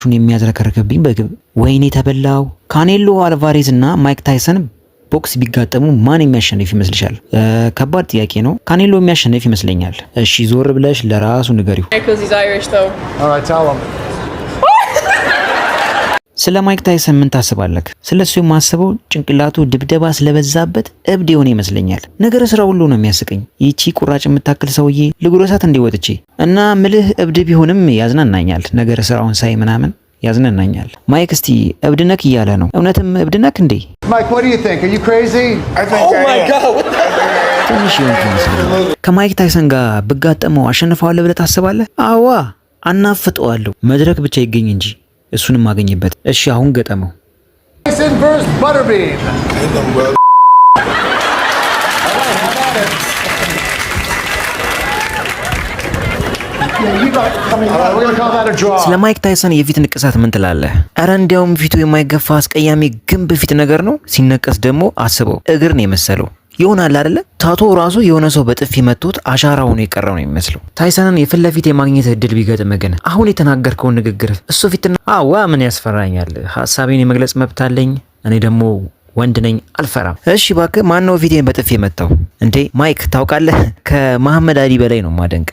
የሚያዝረከረከብኝ በግብ ወይኔ ተበላው። ካኔሎ አልቫሬዝ እና ማይክ ታይሰን ቦክስ ቢጋጠሙ ማን የሚያሸንፍ ይመስልሻል? ከባድ ጥያቄ ነው። ካኔሎ የሚያሸንፍ ይመስለኛል። እሺ ዞር ብለሽ ለራሱ ንገሪው። ስለ ማይክ ታይሰን ምን ታስባለህ? ስለሱ የማስበው ጭንቅላቱ ድብደባ ስለበዛበት እብድ የሆነ ይመስለኛል። ነገር ስራ ሁሉ ነው የሚያስቀኝ። ይቺ ቁራጭ የምታክል ሰውዬ ልጉረሳት እንዲወጥቼ እና ምልህ እብድ ቢሆንም ያዝናናኛል። ነገር ስራውን ሳይ ምናምን ያዝናናኛል። ማይክ እስቲ እብድነክ እያለ ነው። እውነትም እብድነክ እንዴ? ማይክ what do you think? Are you crazy? I think oh my god. ትንሽ ይመስላል። ከማይክ ታይሰን ጋር ብጋጠመው አሸንፈዋለሁ ብለህ ታስባለህ? አዋ አናፍጠዋለሁ። መድረክ ብቻ ይገኝ እንጂ እሱንም ማገኝበት። እሺ አሁን ገጠመው። Tyson vs Butterbean. ስለ ማይክ ታይሰን የፊት ንቅሳት ምን ትላለህ? አረ እንዲያውም ፊቱ የማይገፋ አስቀያሚ ግንብ ፊት ነገር ነው። ሲነቀስ ደግሞ አስበው እግር ነው የመሰለው። ይሆናል አይደለ? ታቶ ራሱ የሆነ ሰው በጥፊ መጥቶት አሻራው ነው የቀረው ነው የሚመስለው። ታይሰንን የፊት ለፊት የማግኘት እድል ቢገጥም ግን አሁን የተናገርከው ንግግር እሱ ፊትና አዋ ምን ያስፈራኛል? ሐሳቤን የመግለጽ መብት አለኝ። እኔ ደግሞ ወንድ ነኝ፣ አልፈራም። እሺ እባክህ ማን ነው ፊቴን በጥፊ የመታው እንዴ? ማይክ ታውቃለህ? ከመሐመድ አሊ በላይ ነው ማደንቅ።